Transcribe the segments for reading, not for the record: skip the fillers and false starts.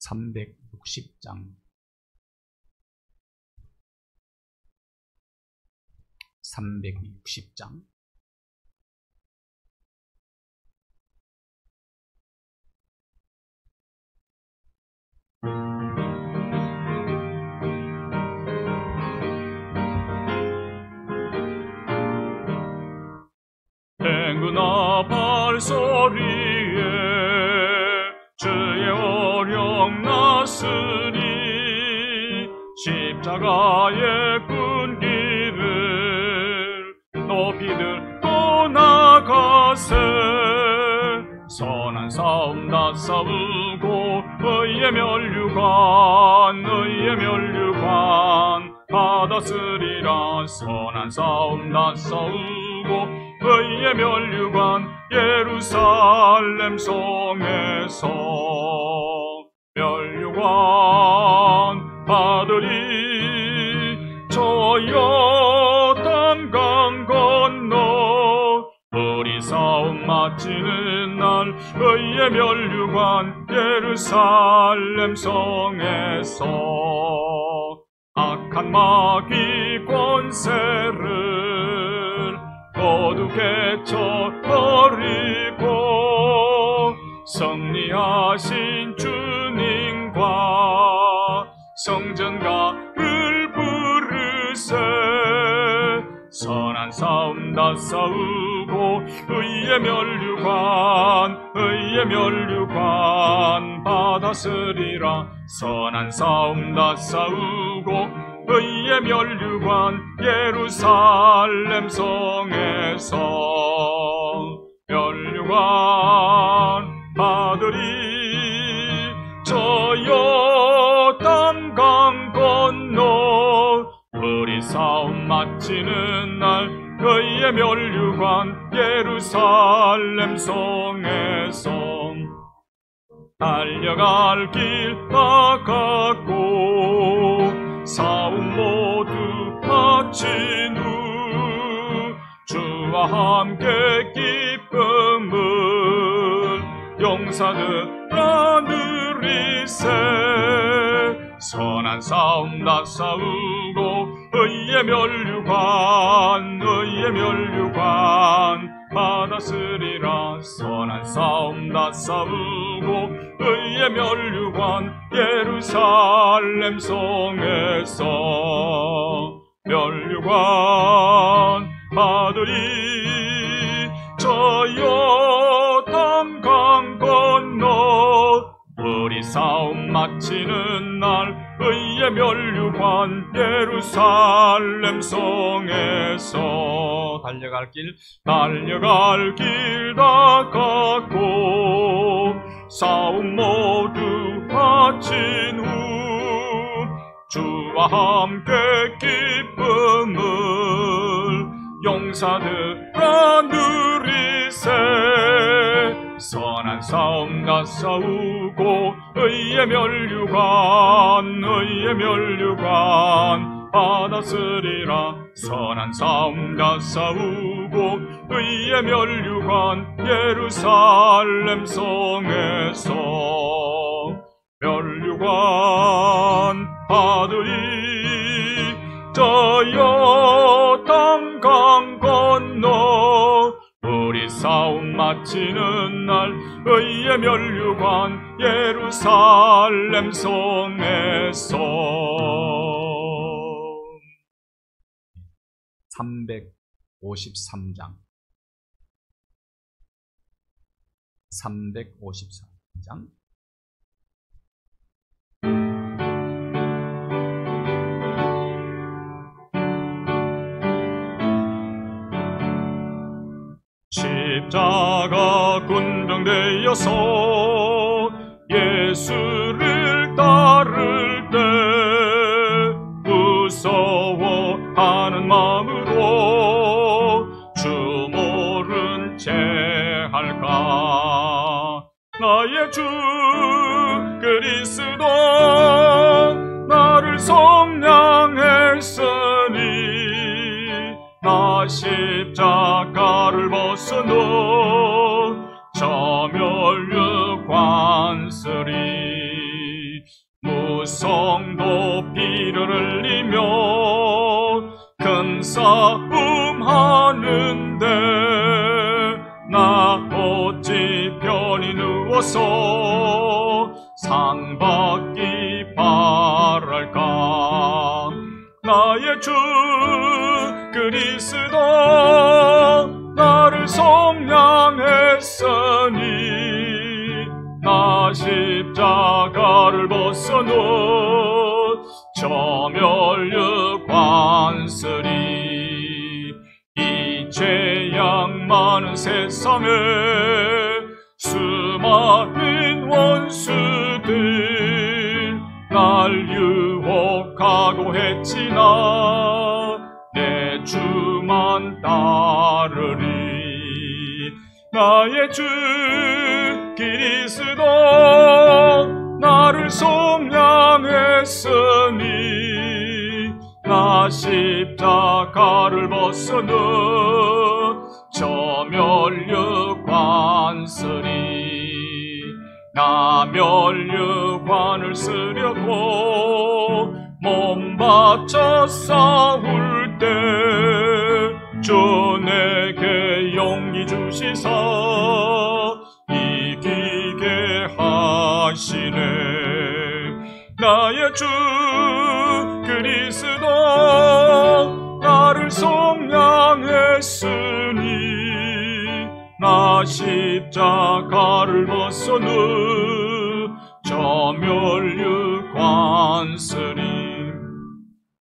360장 360장 탱구나 발소리에 주의 어령 났으니 십자가의 끈기를 높이 들고 나가세. 선한 싸움 다 싸우고 의의 멸류관 받았으리라. 선한 싸움 다 싸우고 의의 멸류관 예루살렘 성에서 멸류관 받으리. 저 요단강 건너 우리 싸움 마치는 날 의의 멸류관 예루살렘 성에서 악한 마귀 권세를 모두 깨쳐버리고 승리하신 주님과 성전가를 부르세. 선한 싸움 다 싸우고 의의 멸류관 받았으리라. 선한 싸움 다 싸우고 의의 멸류관 예루살렘 성에서 멸류관 받으리. 저 요단강 건너 우리 싸움 마치는 날 의의 멸류관 예루살렘 성에서 달려갈 길 바꿨고 싸움 모두 마친 후 주와 함께 기쁨을 용사들아 누리세. 선한 싸움 다 싸우고 의의 멸류관 받았으리라. 선한 싸움 다 싸우고 의의 멸류관 예루살렘 성에서 멸류관 받으리. 저 요단강 건너 우리 싸움 마치는 날 의의 멸류관 예루살렘 성에서 달려갈 길 다 걷고 싸움 모두 마친 후 주와 함께 기쁨을 용사들아 누리세. 선한 싸움 다 싸우고 의의 멸류관 받았으리라. 선한 싸움 다 싸우고 의의 멸류관 예루살렘 성에서 멸류관 받으리. 저 요단강 건너 우리 싸움 마치는 날 의의 멸류관 예루살렘 성에서 353장 353장 십자가 군병되어서 예수를 따를 때 무서워하는 마음으로 주 모른 채 할까. 나의 주 그리스도 나를 속량했으니 나 십자가를 벗어놓 저 멸류관 쓰리. 성도 피를 흘리며 큰 싸움 하는데 나 어찌 편히 누워서 상 받기 바랄까. 나의 주 그리스도 나를 속량했으니 나 십자가를 벗어놓은 저 멸류 관쓰리. 이 죄악 많은 세상에 수많은 원수들 날 유혹하고 했지나 내 주만 따르리. 나의 주 그리스도 나를 속량했으니 나 십자가를 벗어놓은 저 멸류 관쓰리. 나 멸류관을 쓰려고 몸 바쳐 싸울 때 주 내게 용기 주시사 이기게 하시네. 나의 주 그리스도 나를 속량했으니 나 십자가를 벗어놓은 저 멸류 관쓰리.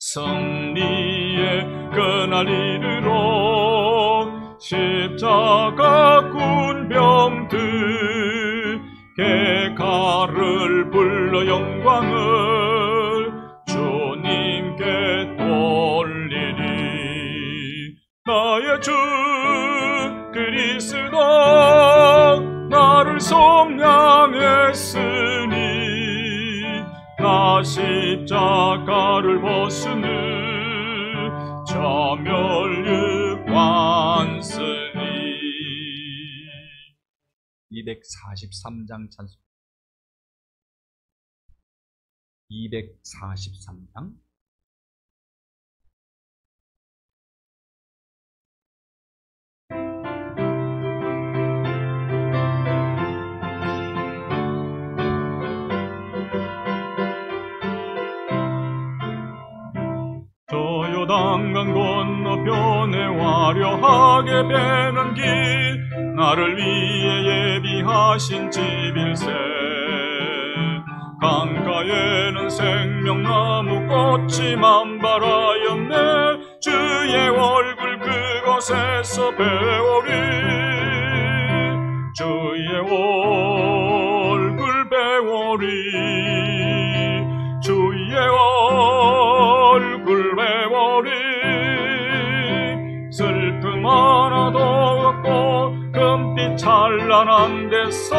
승리의 그날 이르러 십자가 군병들 개가를 불러 영광을 주님께 돌리리. 나의 주 그리스도 나를 속량했으니 나 십자가를 벗으는 저 멸류 관쓰리. 243장 찬송. 243장. 저 요단강 건너편에 화려하게 배는 길 나를 위해 예비하신 집일세. 강가에는 생명나무 꽃이 만발하였네. 주의 얼굴 그곳에서 배우리. 주의 얼굴 배우리. 주의 얼굴 배우리. 슬픔 하나도 없고 금빛 찬란한 데서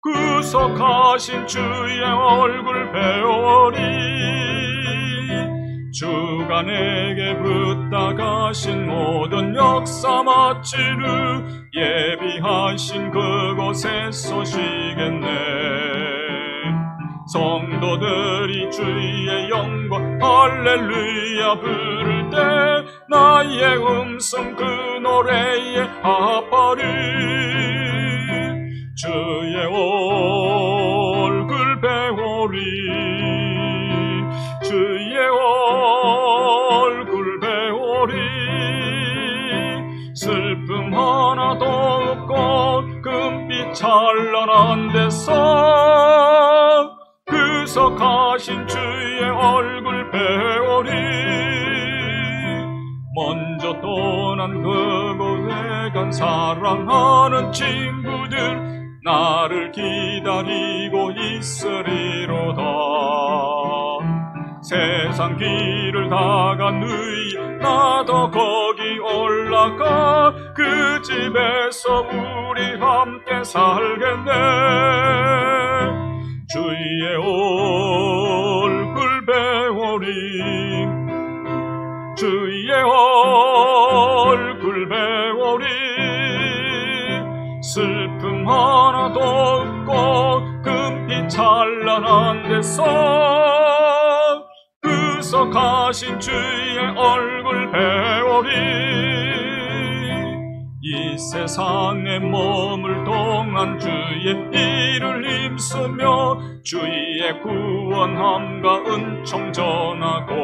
구속하신 주의 얼굴 배우리. 주가 내게 부탁하신 모든 역사 마친 후 예비하신 그곳에서 쉬겠네. 성도들이 주의 영광 할렐루야 부를 때 나의 음성 그 노래에 합하리. 주의 얼굴 배우리. 주의 얼굴 배우리. 슬픔 하나도 없고 금빛 찬란한 데서 구속하신 주의 얼굴 배우리. 먼저 떠난 그곳에 간 사랑하는 친구들 나를 기다리고 있으리로다. 세상 길을 다 간 후에 나도 거기 올라가 그 집에서 우리 함께 살겠네. 주의 얼굴 배우리. 주의 얼굴 배우리. 슬픔 하나도 없고 금빛 찬란한 데서 구속하신 주의 얼굴 배우리. 이 세상에 머물 동안 주의 일을 힘쓰며 주의 구원함과 은총 전하고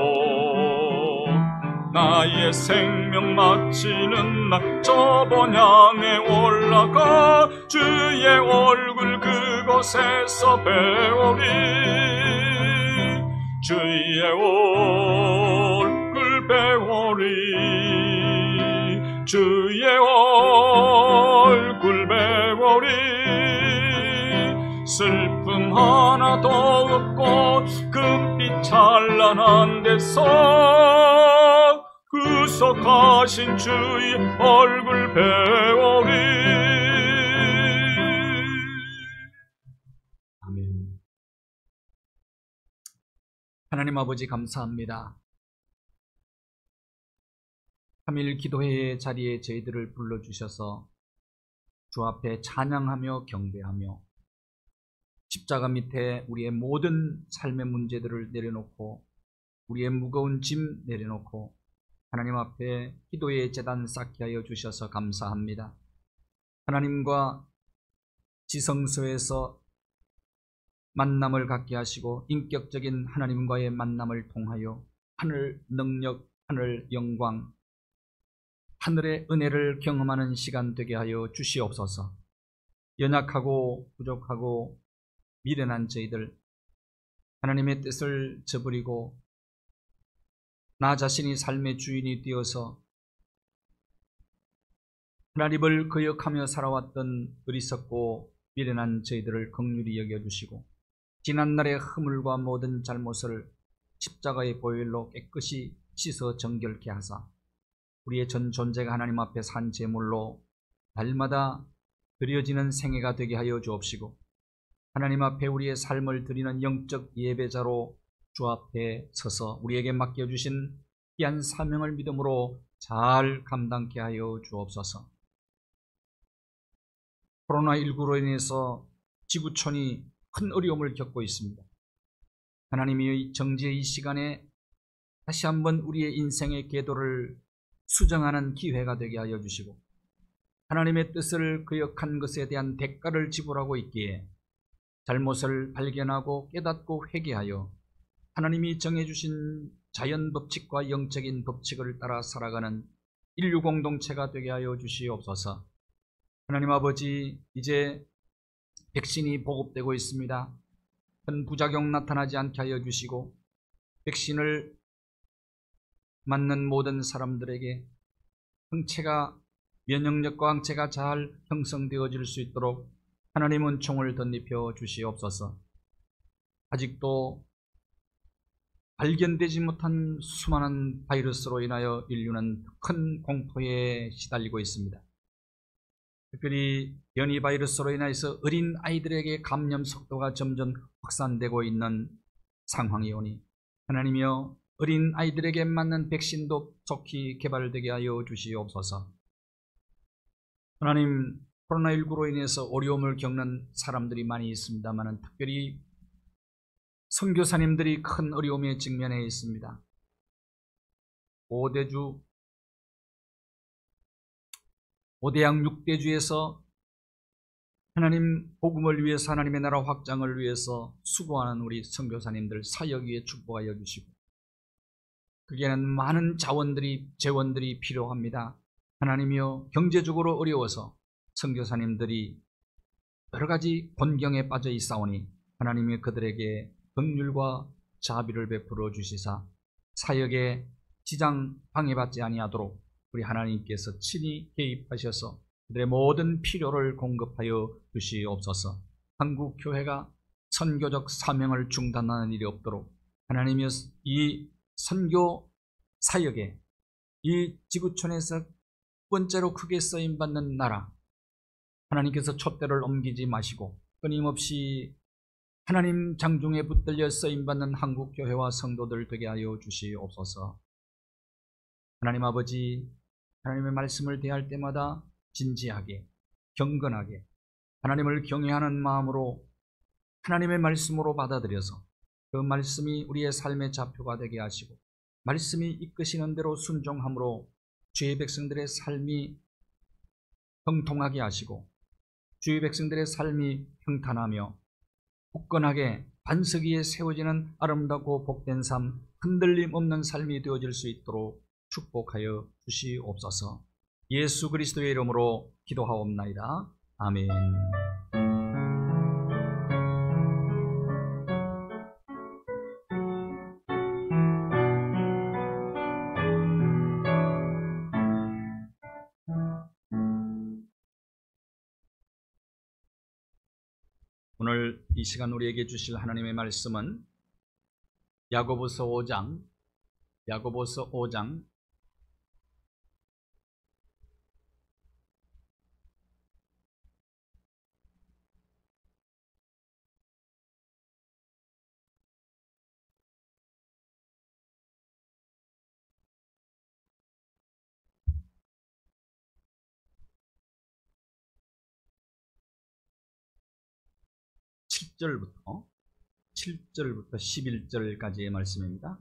나의 생명 마치는 날 저 번향에 올라가 주의 얼굴 그곳에서 배우리. 주의 얼굴 배우리. 주의 얼굴 배우리. 슬픔 하나도 없고 금빛 찬란한 데서 구속하신 주의 얼굴 배우리. 아멘. 하나님 아버지 감사합니다. 3일 기도회의 자리에 저희들을 불러주셔서 주 앞에 찬양하며 경배하며 십자가 밑에 우리의 모든 삶의 문제들을 내려놓고 우리의 무거운 짐 내려놓고 하나님 앞에 기도의 제단 쌓게 하여 주셔서 감사합니다. 하나님과 지성소에서 만남을 갖게 하시고 인격적인 하나님과의 만남을 통하여 하늘 능력, 하늘 영광, 하늘의 은혜를 경험하는 시간 되게 하여 주시옵소서. 연약하고 부족하고 미련한 저희들, 하나님의 뜻을 저버리고 나 자신이 삶의 주인이 되어서 하나님을 거역하며 살아왔던 어리석고 미련한 저희들을 긍휼히 여겨주시고 지난날의 허물과 모든 잘못을 십자가의 보혈로 깨끗이 씻어 정결케 하사 우리의 전 존재가 하나님 앞에 산 제물로 날마다 드려지는 생애가 되게 하여 주옵시고 하나님 앞에 우리의 삶을 드리는 영적 예배자로 주 앞에 서서 우리에게 맡겨주신 귀한 사명을 믿음으로 잘 감당케 하여 주옵소서. 코로나19로 인해서 지구촌이 큰 어려움을 겪고 있습니다. 하나님이 정지의 이 시간에 다시 한번 우리의 인생의 궤도를 수정하는 기회가 되게 하여 주시고 하나님의 뜻을 거역한 것에 대한 대가를 지불하고 있기에 잘못을 발견하고 깨닫고 회개하여 하나님이 정해주신 자연 법칙과 영적인 법칙을 따라 살아가는 인류 공동체가 되게 하여 주시옵소서. 하나님 아버지, 이제 백신이 보급되고 있습니다. 큰 부작용 나타나지 않게 하여 주시고 백신을 맞는 모든 사람들에게 항체가 면역력과 항체가 잘 형성되어질 수 있도록 하나님 은총을 덧입혀 주시옵소서. 아직도 발견되지 못한 수많은 바이러스로 인하여 인류는 큰 공포에 시달리고 있습니다. 특별히 변이 바이러스로 인해서 어린 아이들에게 감염 속도가 점점 확산되고 있는 상황이 오니 하나님이여 어린 아이들에게 맞는 백신도 속히 개발되게 하여 주시옵소서. 하나님, 코로나19로 인해서 어려움을 겪는 사람들이 많이 있습니다만 특별히 선교사님들이 큰 어려움에 직면해 있습니다. 5대주, 5대양 6대주에서 하나님 복음을 위해서 하나님의 나라 확장을 위해서 수고하는 우리 선교사님들 사역 위에 축복하여 주시고 그게는 많은 자원들이 재원들이 필요합니다. 하나님이여 경제적으로 어려워서 선교사님들이 여러 가지 곤경에 빠져 있사오니 하나님이 그들에게 긍휼과 자비를 베풀어 주시사 사역에 지장 방해받지 아니하도록 우리 하나님께서 친히 개입하셔서 그들의 모든 필요를 공급하여 주시옵소서. 한국 교회가 선교적 사명을 중단하는 일이 없도록 하나님이 이 선교 사역에 이 지구촌에서 첫 번째로 크게 쓰임받는 나라 하나님께서 촛대를 옮기지 마시고 끊임없이 하나님 장중에 붙들려 쓰임받는 한국교회와 성도들 되게 하여 주시옵소서. 하나님 아버지, 하나님의 말씀을 대할 때마다 진지하게 경건하게 하나님을 경외하는 마음으로 하나님의 말씀으로 받아들여서 그 말씀이 우리의 삶의 좌표가 되게 하시고 말씀이 이끄시는 대로 순종함으로 주의 백성들의 삶이 형통하게 하시고 주의 백성들의 삶이 평탄하며 굳건하게 반석 위에 세워지는 아름답고 복된 삶, 흔들림 없는 삶이 되어질 수 있도록 축복하여 주시옵소서. 예수 그리스도의 이름으로 기도하옵나이다. 아멘. 오늘 이 시간 우리에게 주실 하나님의 말씀은 야고보서 5장 7절부터 11절까지의 말씀입니다.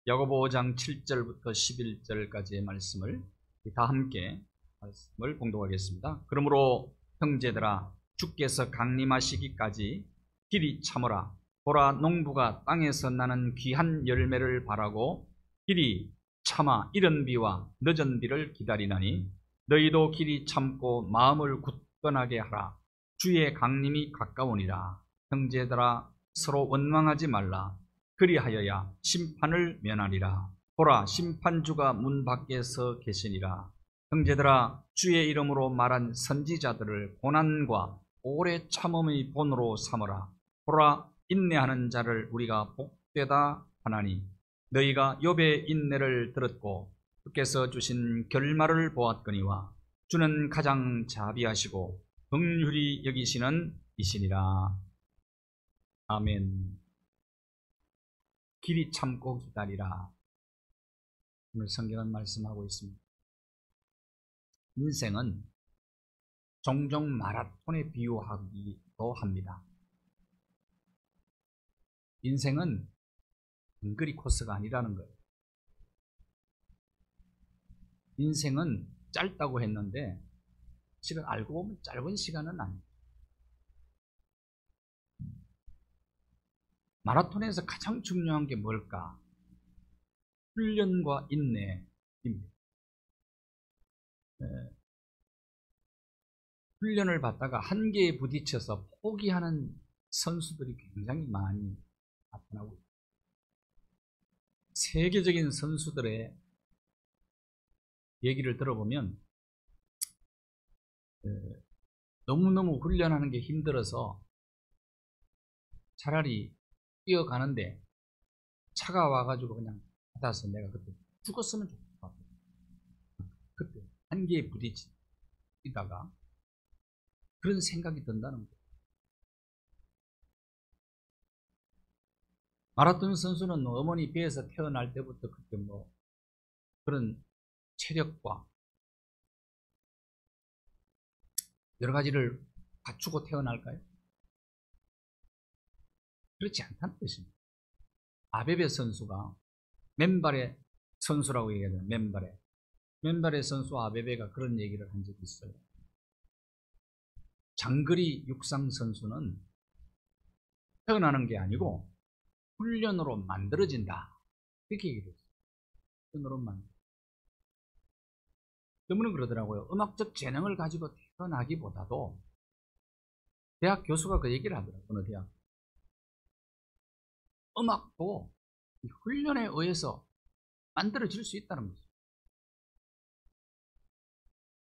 야고보 5장 7절부터 11절까지의 말씀을 다 함께 말씀을 봉독하겠습니다. 그러므로 형제들아, 주께서 강림하시기까지 길이 참으라. 보라, 농부가 땅에서 나는 귀한 열매를 바라고 길이 참아 이른 비와 늦은 비를 기다리나니 너희도 길이 참고 마음을 굳건하게 하라. 주의 강림이 가까우니라. 형제들아, 서로 원망하지 말라. 그리하여야 심판을 면하리라. 보라, 심판주가 문 밖에 서 계시니라. 형제들아, 주의 이름으로 말한 선지자들을 고난과 오래 참음의 본으로 삼으라. 보라, 인내하는 자를 우리가 복되다 하나니 너희가 욥의 인내를 들었고 주께서 주신 결말을 보았거니와 주는 가장 자비하시고 긍휼히 여기시는 이시니라. 아멘. 길이 참고 기다리라. 오늘 성경은 말씀하고 있습니다. 인생은 종종 마라톤에 비유하기도 합니다. 인생은 근거리 코스가 아니라는 거예요. 인생은 짧다고 했는데 실은 알고 보면 짧은 시간은 아닙니다. 마라톤에서 가장 중요한 게 뭘까? 훈련과 인내입니다. 훈련을 받다가 한계에 부딪혀서 포기하는 선수들이 굉장히 많이 나타나고 있습니다. 세계적인 선수들의 얘기를 들어보면 너무너무 훈련하는 게 힘들어서 차라리 뛰어가는데 차가 와가지고 그냥 받아서 내가 그때 죽었으면 좋겠다. 그때 한계에 부딪히다가 그런 생각이 든다는 거예요. 마라톤 선수는 어머니 배에서 태어날 때부터 그때 뭐 그런 체력과 여러 가지를 갖추고 태어날까요? 그렇지 않다는 것입니다. 아베베 선수가 맨발의 선수라고 얘기하잖아요. 맨발의 선수 아베베가 그런 얘기를 한 적이 있어요. 장거리 육상 선수는 태어나는 게 아니고 훈련으로 만들어진다. 이렇게 얘기를 했어요. 훈련으로 만들어진다. 그분은 그러더라고요. 음악적 재능을 가지고 태어나기보다도 대학 교수가 그 얘기를 하더라고요. 어느 대학. 음악도 훈련에 의해서 만들어질 수 있다는 거죠.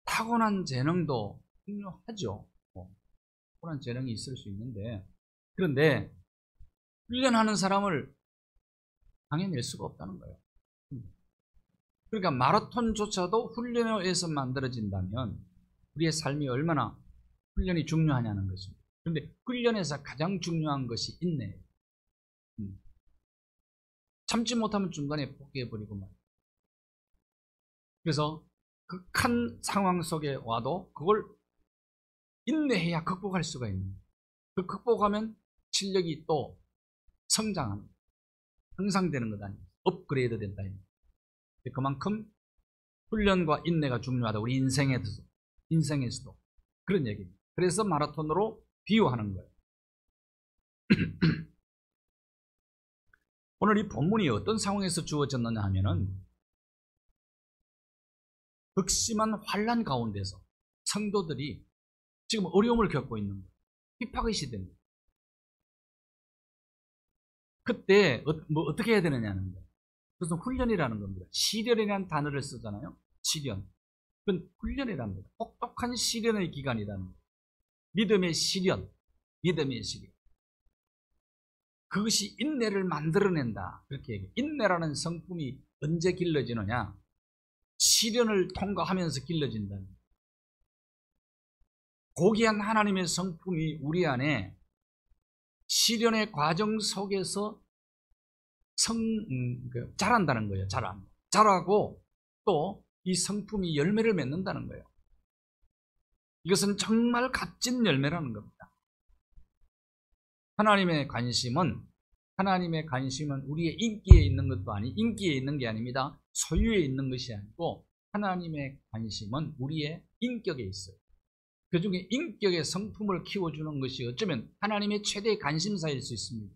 타고난 재능도 중요하죠. 타고난 재능이 있을 수 있는데, 그런데 훈련하는 사람을 당해낼 수가 없다는 거예요. 그러니까 마라톤조차도 훈련에 의해서 만들어진다면 우리의 삶이 얼마나 훈련이 중요하냐는 것입니다. 그런데 훈련에서 가장 중요한 것이 인내예요. 참지 못하면 중간에 포기해버리고 말이에요. 그래서 극한 상황 속에 와도 그걸 인내해야 극복할 수가 있는 거예요. 그 극복하면 실력이 또 성장합니다. 향상되는 것 아니에요. 업그레이드 된다. 그만큼 훈련과 인내가 중요하다. 우리 인생에서도 그런 얘기입니다. 그래서 마라톤으로 비유하는 거예요. 오늘 이 본문이 어떤 상황에서 주어졌느냐 하면은 극심한 환난 가운데서 성도들이 지금 어려움을 겪고 있는 거예요. 핍박의 시대입니다. 그때 어떻게 해야 되느냐는 거예요. 그것은 훈련이라는 겁니다. 시련이라는 단어를 쓰잖아요. 시련. 그건 훈련이라는 겁니다. 혹독한 시련의 기간이라는 거예요. 믿음의 시련. 그것이 인내를 만들어낸다. 그렇게 얘기해요. 인내라는 성품이 언제 길러지느냐? 시련을 통과하면서 길러진다는 거예요. 고귀한 하나님의 성품이 우리 안에 시련의 과정 속에서 자란다는 거예요. 자라고 또 이 성품이 열매를 맺는다는 거예요. 이것은 정말 값진 열매라는 겁니다. 하나님의 관심은 우리의 인기에 있는 것도 인기에 있는 게 아닙니다. 소유에 있는 것이 아니고 하나님의 관심은 우리의 인격에 있어요. 그 중에 인격의 성품을 키워주는 것이 어쩌면 하나님의 최대의 관심사일 수 있습니다.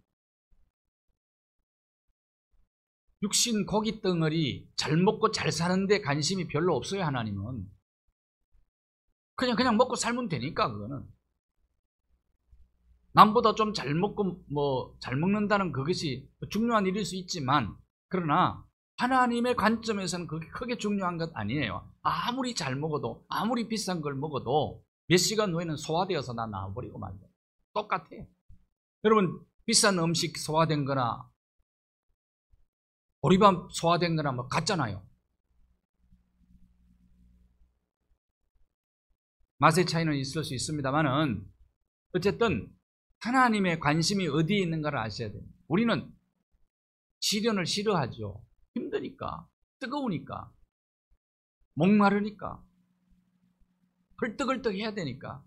육신 고기 덩어리 잘 먹고 잘 사는데 관심이 별로 없어요. 하나님은 그냥 먹고 살면 되니까. 그거는 남보다 좀 잘 먹고 잘 먹는다는 그것이 중요한 일일 수 있지만, 그러나 하나님의 관점에서는 그게 크게 중요한 것 아니에요. 아무리 잘 먹어도, 아무리 비싼 걸 먹어도 몇 시간 후에는 소화되어서 나 나와버리고 말이야. 똑같아. 여러분, 비싼 음식 소화된 거나 보리밥 소화된 거나 같잖아요. 맛의 차이는 있을 수 있습니다만은 어쨌든 하나님의 관심이 어디에 있는가를 아셔야 돼요. 우리는 시련을 싫어하죠. 힘드니까, 뜨거우니까, 목마르니까, 헐떡헐떡 해야 되니까,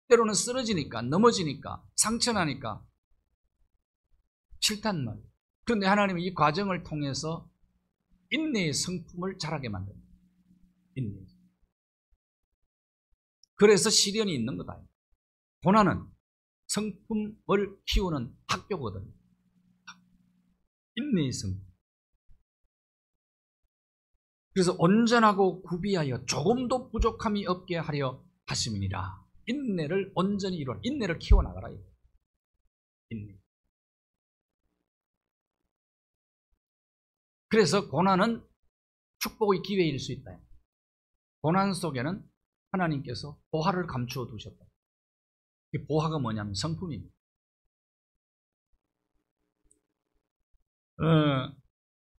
때로는 쓰러지니까, 넘어지니까, 상처나니까 싫단 말이에요. 그런데 하나님은 이 과정을 통해서 인내의 성품을 자라게 만듭니다. 인내. 그래서 시련이 있는 거다. 고난은 성품을 키우는 학교거든요. 인내의 성품. 그래서 온전하고 구비하여 조금도 부족함이 없게 하려 하심이니라. 인내를 온전히 이루라. 인내를 키워나가라. 인내. 그래서 고난은 축복의 기회일 수 있다. 고난 속에는 하나님께서 보화를 감추어 두셨다. 이 보화가 뭐냐면 성품입니다.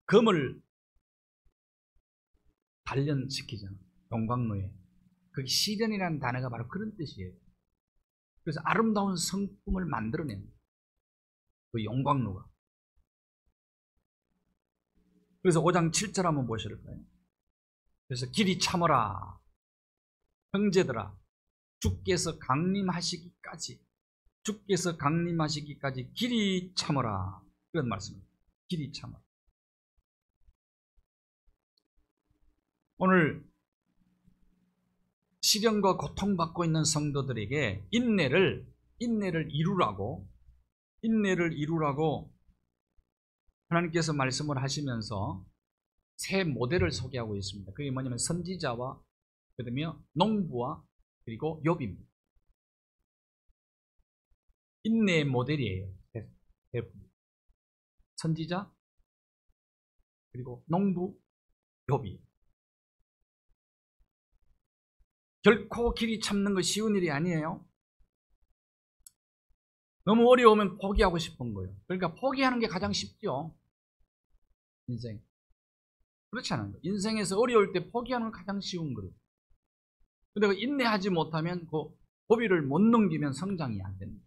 금을 단련시키잖아요. 용광로에. 그게 시련이라는 단어가 바로 그런 뜻이에요. 그래서 아름다운 성품을 만들어냅니다. 그 용광로가. 그래서 5장 7절 한번 보실까요? 그래서 길이 참으라. 형제들아, 주께서 강림하시기까지 길이 참으라. 그런 말씀입니다. 길이 참으라. 오늘 시련과 고통받고 있는 성도들에게 인내를 이루라고 하나님께서 말씀을 하시면서 새 모델을 소개하고 있습니다. 그게 뭐냐면 선지자와 그다음에 농부와 그리고 욥입니다. 인내의 모델이에요. 대부분. 선지자 그리고 농부 욥이. 결코 길이 참는 거 쉬운 일이 아니에요. 너무 어려우면 포기하고 싶은 거예요. 그러니까 포기하는 게 가장 쉽죠. 인생. 그렇지 않아요. 인생에서 어려울 때 포기하는 건 가장 쉬운 거예요. 근데 인내하지 못하면 그 고비를 못 넘기면 성장이 안 됩니다.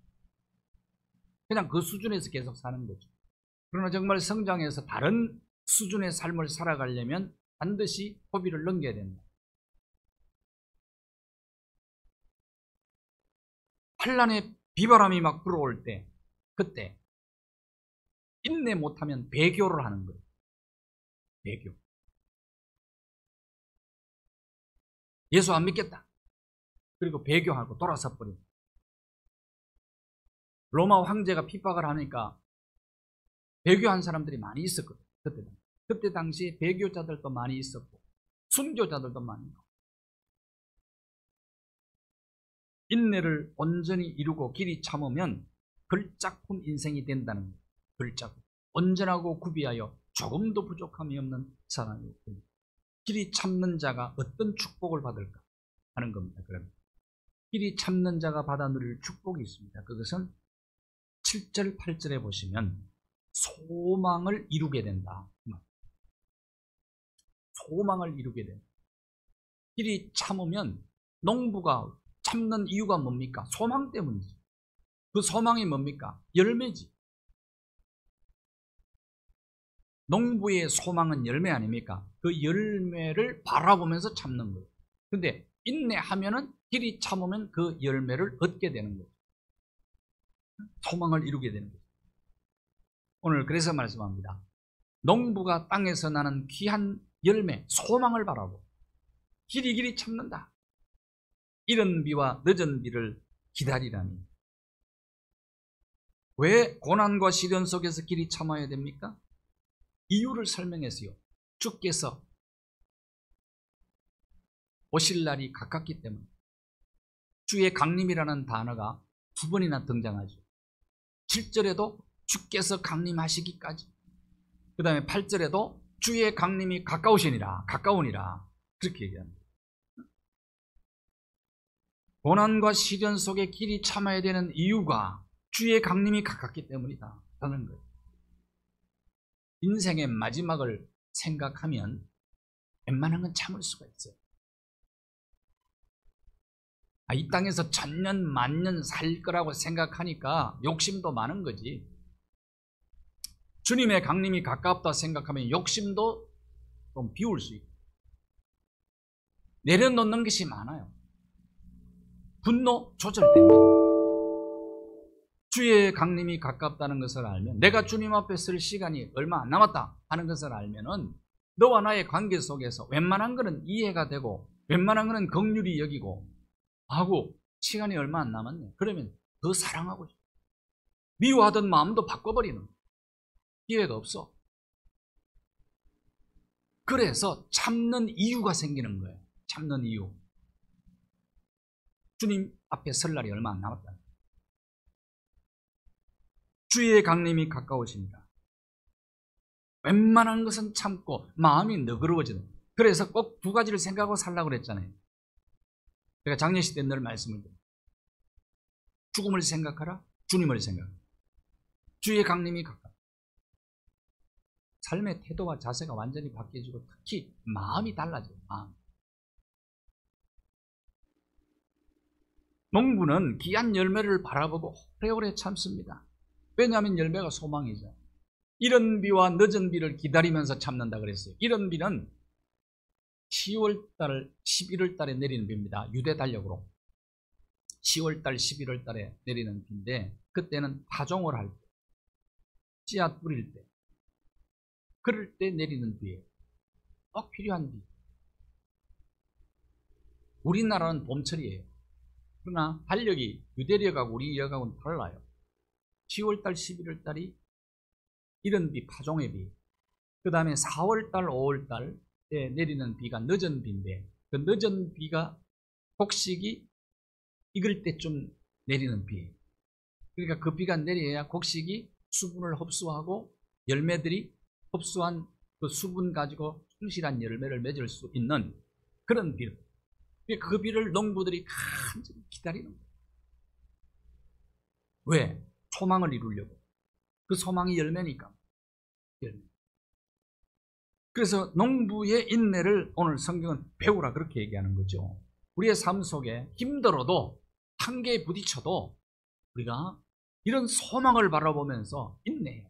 그냥 그 수준에서 계속 사는 거죠. 그러나 정말 성장해서 다른 수준의 삶을 살아가려면 반드시 고비를 넘겨야 된다. 환난의 비바람이 막 불어올 때, 그때 인내 못하면 배교를 하는 거예요. 배교. 예수 안 믿겠다. 그리고 배교하고 돌아서 버립니다. 로마 황제가 핍박을 하니까 배교한 사람들이 많이 있었거든요. 그때 당시에 배교자들도 많이 있었고 순교자들도 많이 있고, 인내를 온전히 이루고 길이 참으면 걸작품 인생이 된다는 거예요. 걸작품. 온전하고 구비하여 조금도 부족함이 없는 사람이 됩니다. 길이 참는 자가 어떤 축복을 받을까 하는 겁니다. 그러면 길이 참는 자가 받아 누릴 축복이 있습니다. 그것은 7절, 8절에 보시면 소망을 이루게 된다. 소망을 이루게 된다. 길이 참으면 농부가 참는 이유가 뭡니까? 소망 때문이지. 그 소망이 뭡니까? 열매지. 농부의 소망은 열매 아닙니까? 그 열매를 바라보면서 참는 거예요. 근데 인내하면은 길이 참으면 그 열매를 얻게 되는 거예요. 소망을 이루게 되는 거예요. 오늘 그래서 말씀합니다. 농부가 땅에서 나는 귀한 열매, 소망을 바라보고 길이 참는다. 이른 비와 늦은 비를 기다리라니. 왜 고난과 시련 속에서 길이 참아야 됩니까? 이유를 설명했어요. 주께서 오실 날이 가깝기 때문에. 주의 강림이라는 단어가 2번이나 등장하죠. 7절에도 주께서 강림하시기까지, 그 다음에 8절에도 주의 강림이 가까우시니라, 가까우니라, 그렇게 얘기합니다. 고난과 시련 속에 길이 참아야 되는 이유가 주의 강림이 가깝기 때문이다 하는 거예요. 인생의 마지막을 생각하면 웬만한 건 참을 수가 있어요. 이 땅에서 천년 만년 살 거라고 생각하니까 욕심도 많은 거지. 주님의 강림이 가깝다 생각하면 욕심도 좀 비울 수 있고 내려놓는 것이 많아요. 분노 조절됩니다. 주의 강림이 가깝다는 것을 알면, 내가 주님 앞에 쓸 시간이 얼마 안 남았다 하는 것을 알면은 너와 나의 관계 속에서 웬만한 거는 이해가 되고 웬만한 거는 긍휼히 여기고 하고, 시간이 얼마 안 남았네. 그러면 더 사랑하고 싶어. 미워하던 마음도 바꿔버리는 기회가 없어. 그래서 참는 이유가 생기는 거예요. 참는 이유. 주님 앞에 설 날이 얼마 안 남았다. 주의 강림이 가까우십니다. 웬만한 것은 참고 마음이 너그러워지는. 그래서 꼭 2가지를 생각하고 살라고 그랬잖아요. 제가 장례식 때 늘 말씀을 드려요. 죽음을 생각하라, 주님을 생각하라. 주의 강림이 가까워. 삶의 태도와 자세가 완전히 바뀌어지고 특히 마음이 달라져요. 마음. 농부는 귀한 열매를 바라보고 오래오래 참습니다. 왜냐하면 열매가 소망이죠. 이른 비와 늦은 비를 기다리면서 참는다 그랬어요. 이른 비는 10월달, 11월달에 내리는 비입니다. 유대 달력으로 10월달, 11월달에 내리는 비인데, 그때는 파종을 할 때, 씨앗 뿌릴 때, 그럴 때 내리는 비예요. 꼭 필요한 비. 우리나라는 봄철이에요. 그러나 달력이 유대력하고 우리 력하고는 달라요. 10월달, 11월달이 이른 비, 파종의 비. 그 다음에 4월달, 5월달에 내리는 비가 늦은 비인데, 그 늦은 비가 곡식이 익을 때쯤 내리는 비예요. 그러니까 그 비가 내려야 곡식이 수분을 흡수하고 열매들이 흡수한 그 수분 가지고 충실한 열매를 맺을 수 있는 그런 비. 그 비를 농부들이 간절히 기다리는 거예요. 왜? 소망을 이루려고. 그 소망이 열매니까. 열매. 그래서 농부의 인내를 오늘 성경은 배우라 그렇게 얘기하는 거죠. 우리의 삶 속에 힘들어도 한계에 부딪혀도 우리가 이런 소망을 바라보면서 인내해요.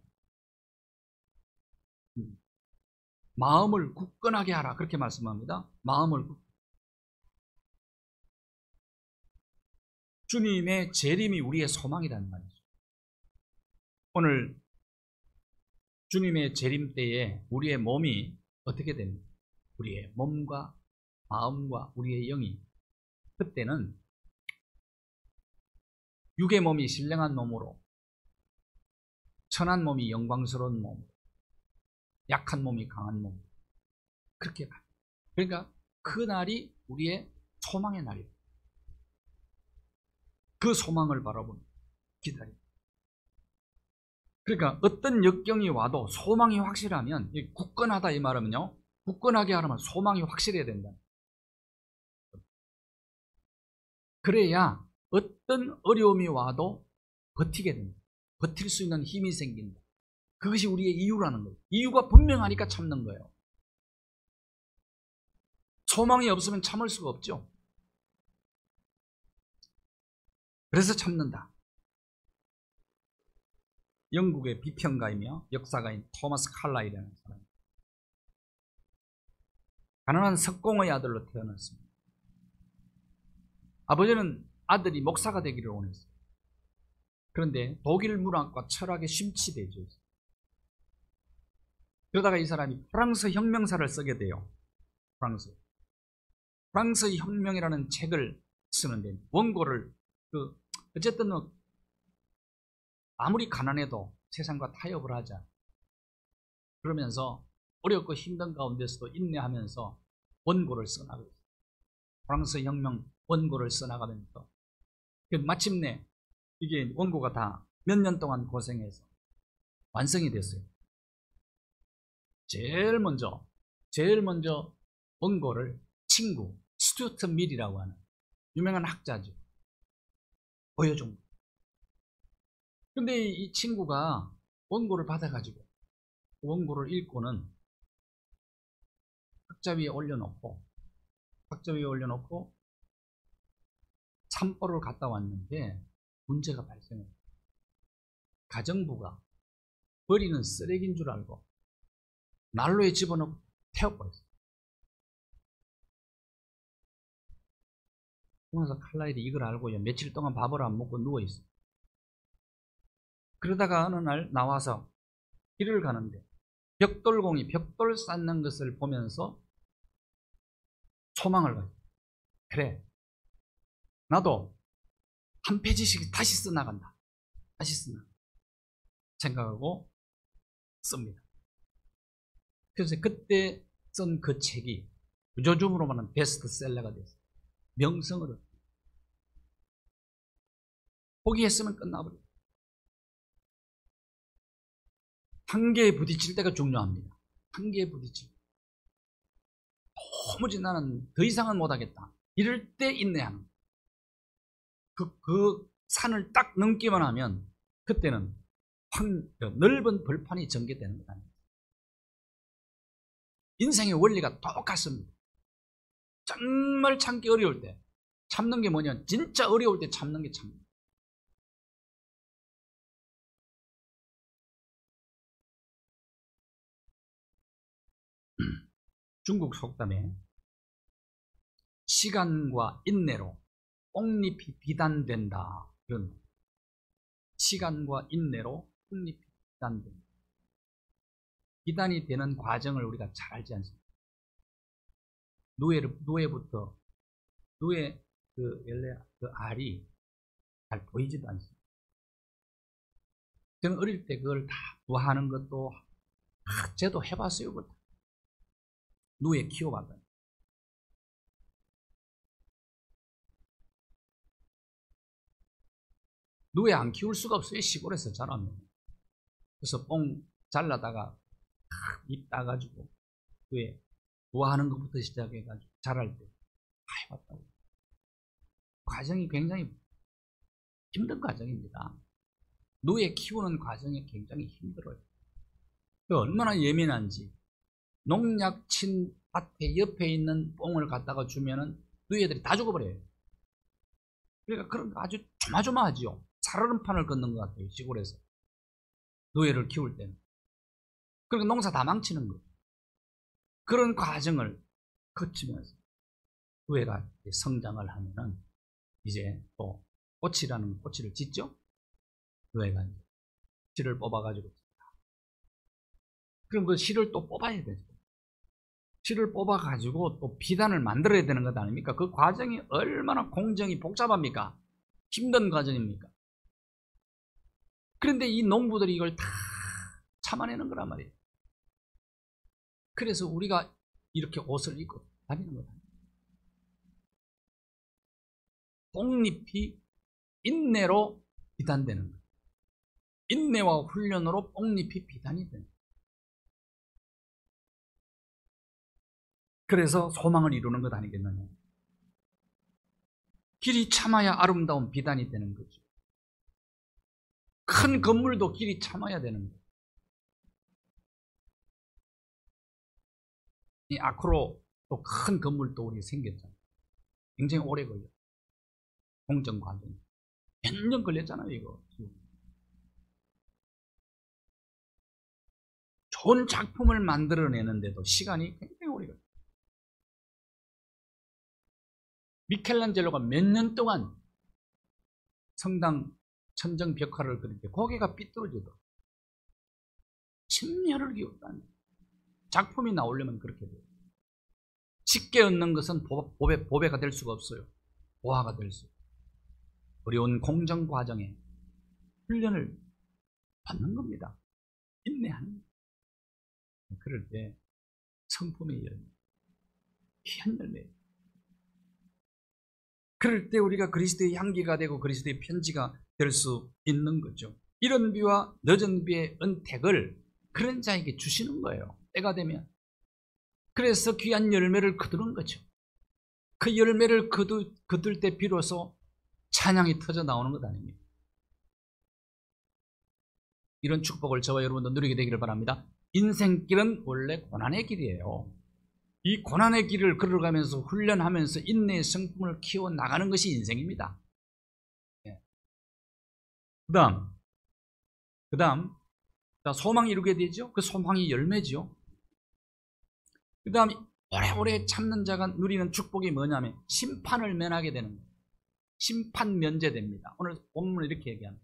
마음을 굳건하게 하라 그렇게 말씀합니다. 마음을 주님의 재림이 우리의 소망이라는 말이죠. 오늘 주님의 재림 때에 우리의 몸이 어떻게 됩니까? 우리의 몸과 마음과 우리의 영이 그때는 육의 몸이 신령한 몸으로, 천한 몸이 영광스러운 몸, 약한 몸이 강한 몸, 그렇게 가요. 그러니까 그 날이 우리의 소망의 날이에요. 그 소망을 바라보는 기다려. 그러니까 어떤 역경이 와도 소망이 확실하면, 굳건하다 이 말은요, 굳건하게 하려면 소망이 확실해야 된다. 그래야 어떤 어려움이 와도 버티게 된다. 버틸 수 있는 힘이 생긴다. 그것이 우리의 이유라는 거예요. 이유가 분명하니까 참는 거예요. 소망이 없으면 참을 수가 없죠. 그래서 참는다. 영국의 비평가이며 역사가인 토마스 칼라일이라는 사람, 가난한 석공의 아들로 태어났습니다. 아버지는 아들이 목사가 되기를 원했어요. 그런데 독일 문학과 철학에 심취되죠. 그러다가 이 사람이 프랑스 혁명사를 쓰게 돼요. 프랑스 혁명이라는 책을 쓰는데 원고를 어쨌든 아무리 가난해도 세상과 타협을 하자, 그러면서 어렵고 힘든 가운데서도 인내하면서 원고를 써나가요. 프랑스 혁명 원고를 써나가면서 마침내 이게 원고가 다 몇 년 동안 고생해서 완성이 됐어요. 제일 먼저 원고를 친구 스튜어트 밀이라고 하는 유명한 학자죠, 보여준 거예요. 근데 이 친구가 원고를 받아가지고 원고를 읽고는 학자 위에 올려놓고 산보를 갔다 왔는데 문제가 발생했어요. 가정부가 버리는 쓰레기인 줄 알고 난로에 집어넣고 태워버렸어요. 그래서 칼라일이 이걸 알고 며칠 동안 밥을 안 먹고 누워있어요. 그러다가 어느 날 나와서 길을 가는데 벽돌공이 벽돌 쌓는 것을 보면서 소망을 가져요. 그래, 나도 한 페이지씩 다시 써나간다. 생각하고 씁니다. 그래서 그때 쓴 그 책이 요즘으로만은 베스트셀러가 됐어요. 명성을 얻어요. 포기했으면 끝나버려요. 한계에 부딪힐 때가 중요합니다. 한계에 부딪힐 때. 도무지 나는 더 이상은 못하겠다. 이럴 때 인내하는 거예요. 그 산을 딱 넘기만 하면 그때는 넓은 벌판이 전개되는 거다. 인생의 원리가 똑같습니다. 정말 참기 어려울 때 참는 게 뭐냐, 진짜 어려울 때 참는 게 참는 거예요. 중국 속담에 시간과 인내로 뽕잎이 비단된다, 이런, 시간과 인내로 뽕잎이 비단된다. 비단이 되는 과정을 우리가 잘 알지 않습니까? 누에 그 알이 잘 보이지도 않습니다. 저는 어릴 때 그걸 다 누하는 것도 저도 해봤어요. 그걸 누에 키워봤거든요. 누에 안 키울 수가 없어요. 시골에서 자라면. 그래서 뽕 잘라다가 잎 따가지고 누에 누하는 것부터 시작해가지고 자랄 때 다 해봤다고. 과정이 굉장히 힘든 과정입니다. 누에 키우는 과정이 굉장히 힘들어요. 얼마나 예민한지. 농약 친 밭에 옆에 있는 뽕을 갖다가 주면은 누에들이 다 죽어버려요. 그러니까 그런 거 아주 조마조마하지요. 살얼음판을 걷는 것 같아요, 시골에서. 누에를 키울 때는. 그러니까 농사 다 망치는 거예요. 그런 과정을 거치면서 누에가 성장을 하면은 이제 또 꽃이라는 꽃을 짓죠. 누에가 이제 씨를 뽑아가지고 그럼 그 실을 또 뽑아야 되죠. 실을 뽑아가지고 또 비단을 만들어야 되는 것 아닙니까? 그 과정이 얼마나 공정이 복잡합니까? 힘든 과정입니까? 그런데 이 농부들이 이걸 다 참아내는 거란 말이에요. 그래서 우리가 이렇게 옷을 입고 다니는 거다. 뽕잎이 인내로 비단되는 거예요. 인내와 훈련으로 뽕잎이 비단이 되는 거예요. 그래서 소망을 이루는 것 아니겠느냐. 길이 참아야 아름다운 비단이 되는 거죠. 큰 건물도 길이 참아야 되는 거예요. 이 앞으로 또 큰 건물도 우리 생겼잖아요. 굉장히 오래 걸려요. 공정 과정이. 몇 년 걸렸잖아요, 이거. 좋은 작품을 만들어내는데도 시간이 굉장히 오래 걸려요. 미켈란젤로가 몇 년 동안 성당 천정 벽화를 그릴 때 고개가 삐뚤어지더라고요. 10년을 기울였다는 작품이 나오려면 그렇게 돼요. 쉽게 얻는 것은 보배가 될 수가 없어요. 보화가 될 수. 어려운 공정 과정에 훈련을 받는 겁니다. 인내하는 거예요. 그럴 때 성품의 열매, 귀한 열매. 그럴 때 우리가 그리스도의 향기가 되고 그리스도의 편지가 될 수 있는 거죠. 이른 비와 늦은 비의 은택을 그런 자에게 주시는 거예요. 때가 되면. 그래서 귀한 열매를 거두는 거죠. 그 열매를 거둘 때 비로소 찬양이 터져 나오는 것 아닙니까? 이런 축복을 저와 여러분도 누리게 되기를 바랍니다. 인생길은 원래 고난의 길이에요. 이 고난의 길을 걸어가면서 훈련하면서 인내의 성품을 키워나가는 것이 인생입니다. 그 다음 소망이 이루게 되죠. 그 소망이 열매죠. 그 다음 오래오래 참는 자가 누리는 축복이 뭐냐면 심판을 면하게 되는 거예요. 심판 면제됩니다. 오늘 본문을 이렇게 얘기합니다.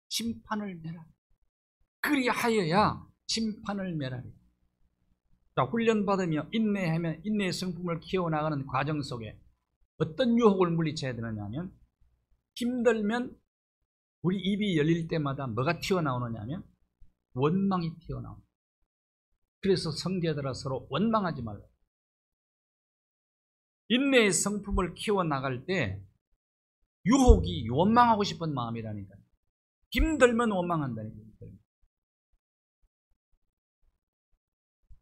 심판을 면하라. 그리하여야 심판을 면하라. 자, 훈련받으며 인내하며 인내의 성품을 키워나가는 과정 속에 어떤 유혹을 물리쳐야 되느냐 하면 힘들면 우리 입이 열릴 때마다 뭐가 튀어나오느냐 하면 원망이 튀어나옵니다. 그래서 성도들아 서로 원망하지 말라. 인내의 성품을 키워나갈 때 유혹이 원망하고 싶은 마음이라니까요. 힘들면 원망한다니까요.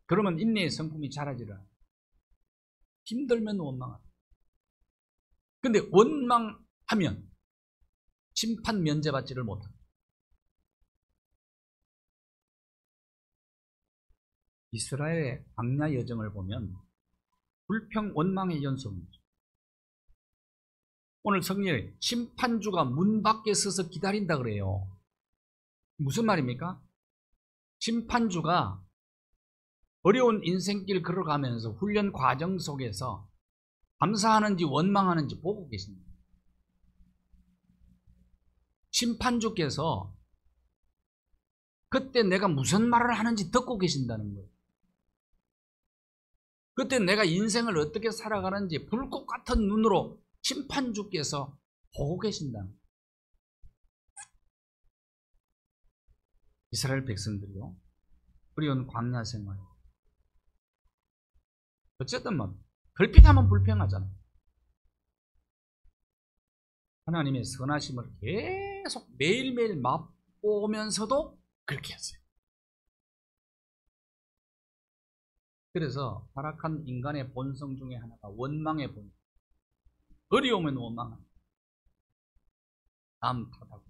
그러면 인내의 성품이 자라지라. 힘들면 원망한다. 근데 원망하면 심판 면제받지를 못합니다. 이스라엘의 광야 여정을 보면 불평 원망의 연속이죠. 오늘 성경에 심판주가 문 밖에 서서 기다린다 그래요. 무슨 말입니까? 심판주가 어려운 인생길 걸어가면서 훈련 과정 속에서 감사하는지 원망하는지 보고 계십니다. 심판주께서 그때 내가 무슨 말을 하는지 듣고 계신다는 거예요. 그때 내가 인생을 어떻게 살아가는지 불꽃 같은 눈으로 심판주께서 보고 계신다는 거예요. 이스라엘 백성들이요, 어려운 광야 생활, 어쨌든 뭐 불평하면 불평하잖아요. 하나님의 선하심을 계속 매일매일 맛보면서도 그렇게 했어요. 그래서 타락한 인간의 본성 중에 하나가 원망의 본성. 어려우면 원망합니다. 남 탓하고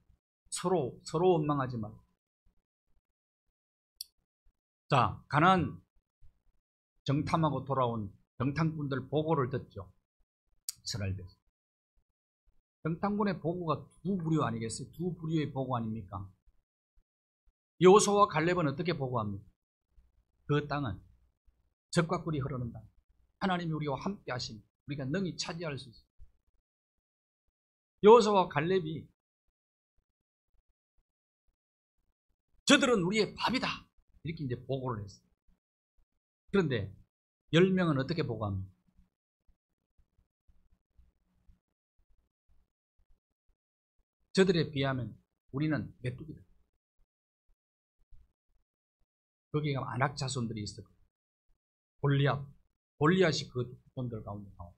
서로 원망하지 말고. 자, 가나안 정탐하고 돌아온 정탐꾼들 보고를 듣죠. 이스라엘 백성. 정탐꾼의 보고가 두 부류 아니겠어요? 두 부류의 보고 아닙니까? 여호수아와 갈렙은 어떻게 보고합니까? 그 땅은 젖과 꿀이 흐르는 땅. 하나님이 우리와 함께 하시니 우리가 능히 차지할 수 있습니다. 여호수아와 갈렙이 저들은 우리의 밥이다. 이렇게 이제 보고를 했어요. 그런데 10명은 어떻게 보고합니까? 저들에 비하면 우리는 메뚜기다. 거기가 안악 자손들이 있었고 골리앗이 그 자손들 가운데 나오고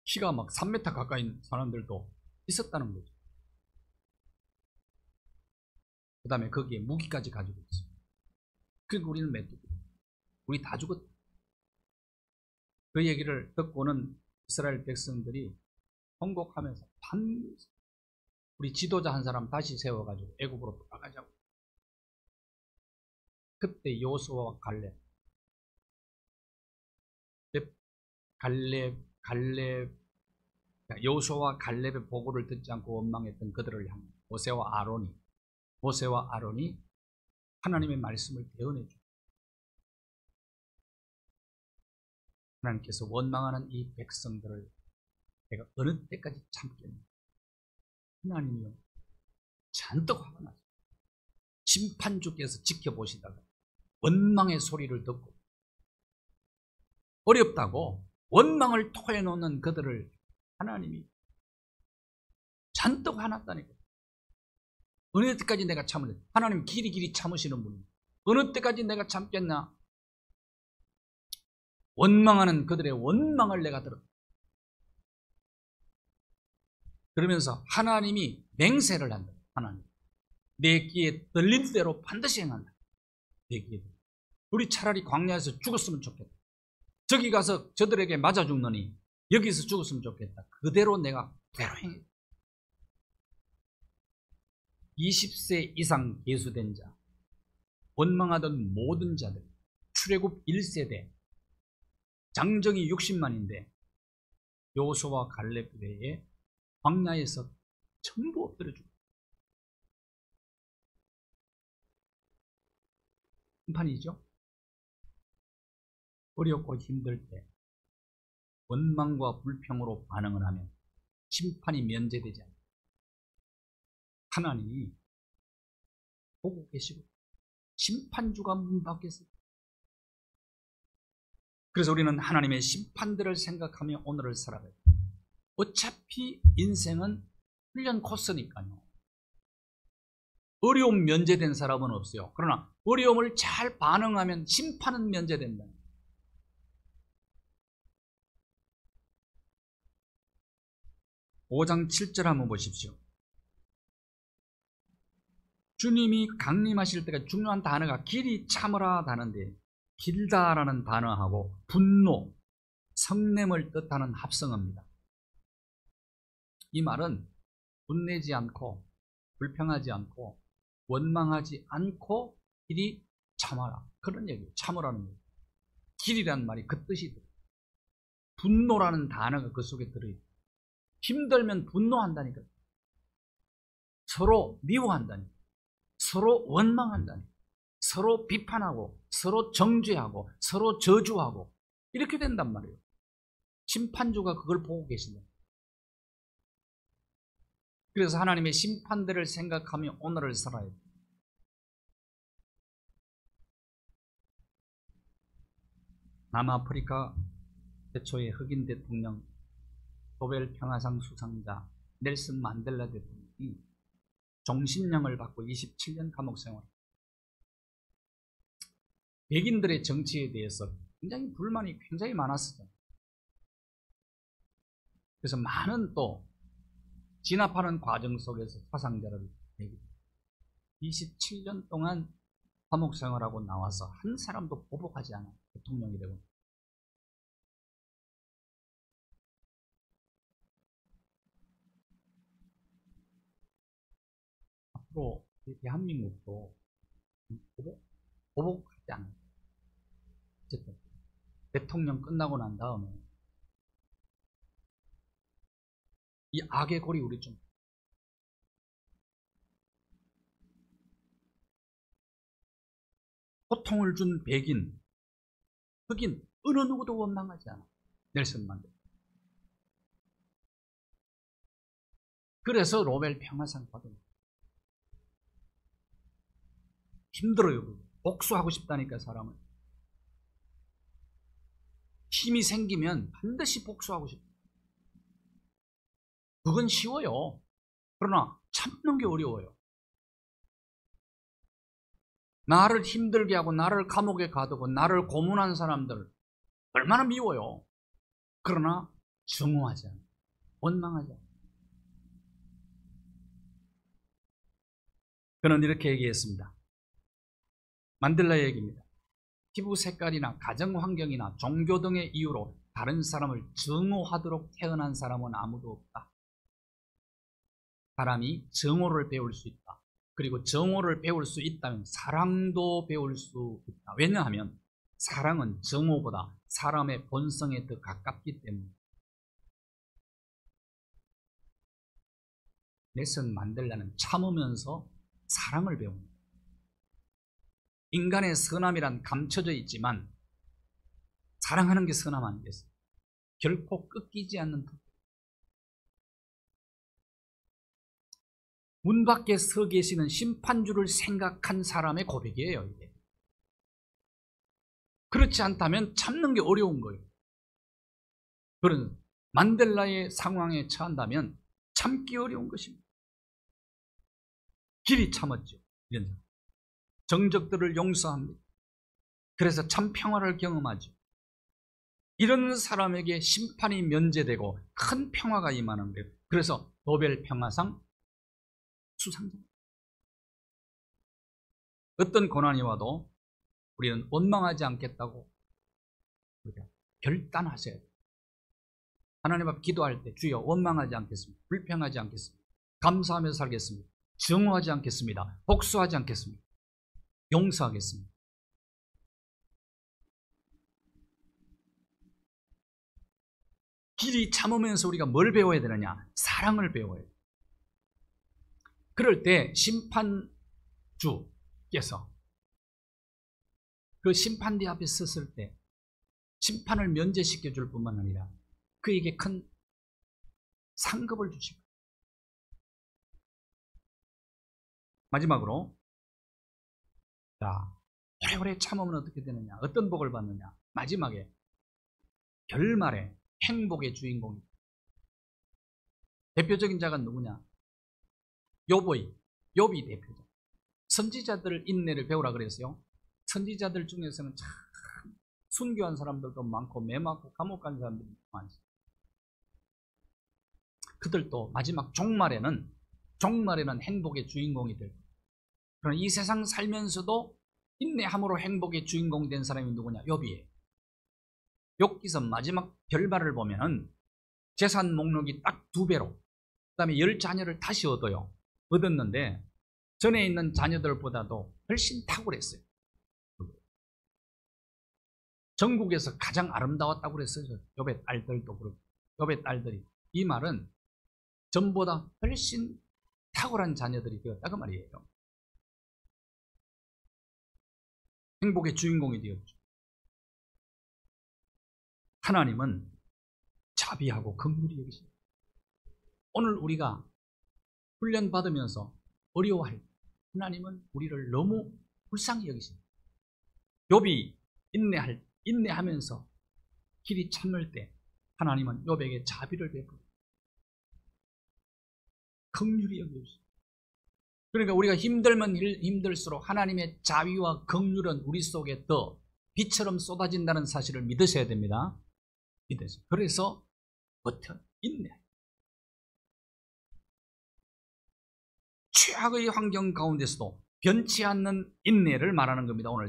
키가 막 3m 가까이 있는 사람들도 있었다는 거죠. 그 다음에 거기에 무기까지 가지고 있어요. 그러니까 우리는 메뚜기, 우리 다 죽었다. 그 얘기를 듣고는 이스라엘 백성들이 통곡하면서 반드시 우리 지도자 한 사람 다시 세워가지고 애굽으로 돌아가자고. 그때 여호수아와 여호수아와 갈렙의 보고를 듣지 않고 원망했던 그들을 향해 모세와 아론이 하나님의 말씀을 대언해 줍니다. 하나님께서 원망하는 이 백성들을 내가 어느 때까지 참겠나. 하나님이요, 잔뜩 화가 나죠. 심판주께서 지켜보시다가 원망의 소리를 듣고 어렵다고 원망을 토해놓는 그들을 하나님이 잔뜩 화났다니까. 어느 때까지 내가 참을래? 하나님 길이 참으시는 분이 어느 때까지 내가 참겠나? 원망하는 그들의 원망을 내가 들었다. 그러면서 하나님이 맹세를 한다. 하나님, 내 귀에 들린 대로 반드시 행한다. 내 귀에. 우리 차라리 광야에서 죽었으면 좋겠다. 저기 가서 저들에게 맞아 죽느니 여기서 죽었으면 좋겠다. 그대로 내가 그대로 행해. 20세 이상 계수된 자, 원망하던 모든 자들, 출애굽 1세대, 장정이 60만인데 여호수아와 갈렙 외에 광야에서 전부 엎드려 죽었다. 심판이죠. 어렵고 힘들 때 원망과 불평으로 반응을 하면 심판이 면제되지 않습니다. 하나님이 보고 계시고 심판주가 문 밖에 있습니다. 그래서 우리는 하나님의 심판들을 생각하며 오늘을 살아가야 돼요. 어차피 인생은 훈련 코스니까요. 어려움 면제된 사람은 없어요. 그러나 어려움을 잘 반응하면 심판은 면제된다. (5장 7절) 한번 보십시오. 주님이 강림하실 때가 중요한 단어가 길이 참으라 다는데, 길다라는 단어하고 분노, 성냄을 뜻하는 합성어입니다. 이 말은 분내지 않고 불평하지 않고 원망하지 않고 길이 참아라, 그런 얘기예요. 참으라는 거예요. 길이라는 말이 그 뜻이 들어요. 분노라는 단어가 그 속에 들어있어요. 힘들면 분노한다니까. 서로 미워한다니까. 서로 원망한다니까. 서로 비판하고 서로 정죄하고 서로 저주하고 이렇게 된단 말이에요. 심판주가 그걸 보고 계신다. 그래서 하나님의 심판들을 생각하며 오늘을 살아야 돼요. 남아프리카 최초의 흑인 대통령 노벨 평화상 수상자 넬슨 만델라 대통령이 종신형을 받고 27년 감옥 생활. 백인들의 정치에 대해서 굉장히 불만이 굉장히 많았어요. 그래서 많은 또 진압하는 과정 속에서 사상자를 27년 동안 감옥 생활하고 나와서 한 사람도 보복하지 않아 대통령이 되고. 앞으로 대한민국도 보복하지 않아요. 어쨌든 대통령 끝나고 난 다음에 이 악의 골이 우리 좀 고통을 준 백인, 흑인 어느 누구도 원망하지 않아. 넬슨 만델라. 그래서 노벨 평화상 받은 거예요. 힘들어요. 복수하고 싶다니까 사람은. 힘이 생기면 반드시 복수하고 싶다. 그건 쉬워요. 그러나 참는 게 어려워요. 나를 힘들게 하고 나를 감옥에 가두고 나를 고문한 사람들 얼마나 미워요. 그러나 증오하지 않아요. 원망하지 않아요. 그는 이렇게 얘기했습니다. 만델라의 얘기입니다. 피부 색깔이나 가정 환경이나 종교 등의 이유로 다른 사람을 증오하도록 태어난 사람은 아무도 없다. 사람이 증오를 배울 수 있다. 그리고 증오를 배울 수 있다면 사랑도 배울 수 있다. 왜냐하면 사랑은 증오보다 사람의 본성에 더 가깝기 때문에. 넬슨 만델라는 참으면서 사랑을 배웁니다. 인간의 선함이란 감춰져 있지만 사랑하는 게 선함 아니겠어요? 결코 꺾이지 않는 것. 문 밖에 서 계시는 심판주를 생각한 사람의 고백이에요, 이게. 그렇지 않다면 참는 게 어려운 거예요. 그런 만델라의 상황에 처한다면 참기 어려운 것입니다. 길이 참았죠. 이런 사람. 정적들을 용서합니다. 그래서 참 평화를 경험하죠. 이런 사람에게 심판이 면제되고 큰 평화가 임하는 거예요. 그래서 노벨 평화상 수상자. 어떤 고난이 와도 우리는 원망하지 않겠다고 우리가 결단하셔야 돼요. 하나님 앞 기도할 때 주여 원망하지 않겠습니다. 불평하지 않겠습니다. 감사하며 살겠습니다. 증오하지 않겠습니다. 복수하지 않겠습니다. 용서하겠습니다. 길이 참으면서 우리가 뭘 배워야 되느냐? 사랑을 배워야 돼요. 그럴 때 심판주께서 그 심판대 앞에 섰을 때 심판을 면제시켜 줄 뿐만 아니라 그에게 큰 상급을 주시고, 마지막으로 자, 오래오래 참으면 어떻게 되느냐? 어떤 복을 받느냐? 마지막에 결말에 행복의 주인공이. 대표적인 자가 누구냐? 욥이 대표자. 선지자들 인내를 배우라 그랬어요. 선지자들 중에서는 참 순교한 사람들도 많고 매 맞고 감옥 간 사람들도 많습니다. 그들도 마지막 종말에는 행복의 주인공이 될 거예요. 그러나 이 세상 살면서도 인내함으로 행복의 주인공 된 사람이 누구냐? 욥이에요. 욥기서 마지막 결말을 보면은 재산 목록이 딱 2배로, 그 다음에 10자녀를 다시 얻었는데 전에 있는 자녀들보다도 훨씬 탁월했어요. 전국에서 가장 아름다웠다고 그랬어요. 욥의 딸들도 그렇고, 욥의 딸들이. 이 말은 전보다 훨씬 탁월한 자녀들이 되었다고 말이에요. 행복의 주인공이 되었죠. 하나님은 자비하고 긍휼히 여기십니다. 오늘 우리가 훈련받으면서 어려워할 때 하나님은 우리를 너무 불쌍히 여기십니다. 욥이 인내하면서 길이 참을 때 하나님은 욥에게 자비를 베풀고 긍휼히 여기십니다. 그러니까 우리가 힘들면 힘들수록 하나님의 자비와 긍휼은 우리 속에 더 비처럼 쏟아진다는 사실을 믿으셔야 됩니다. 믿으세요. 그래서 인내. 최악의 환경 가운데서도 변치 않는 인내를 말하는 겁니다. 오늘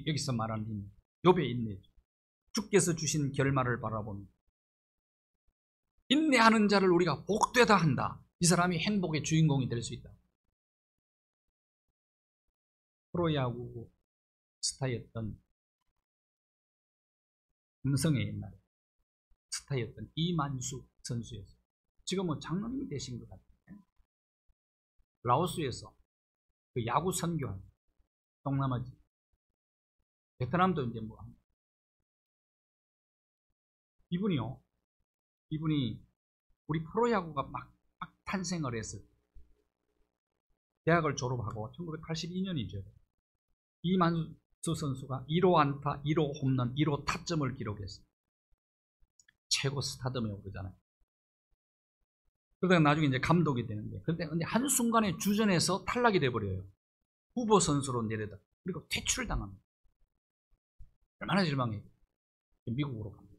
여기서 말하는 인내. 욥의 인내죠. 주께서 주신 결말을 바라봅니다. 인내하는 자를 우리가 복되다 한다. 이 사람이 행복의 주인공이 될 수 있다. 프로야구 스타였던 삼성의 옛날에 스타였던 이만수 선수였어요. 지금은 장로님이 되신 것 같아요. 라오스에서 그 야구 선교한 동남아 베트남도 이제 뭐 합니다. 이분이 우리 프로야구가 막 탄생을 했을 때 대학을 졸업하고 1982년이죠. 이만수 선수가 1호 안타, 1호 홈런, 1호 타점을 기록했어요. 최고 스타덤이라고 그러잖아요. 그러다가 나중에 이제 감독이 되는데, 근데 한순간에 주전에서 탈락이 돼버려요. 후보 선수로 내려다. 그리고 퇴출당합니다. 얼마나 실망해요. 미국으로 갑니다.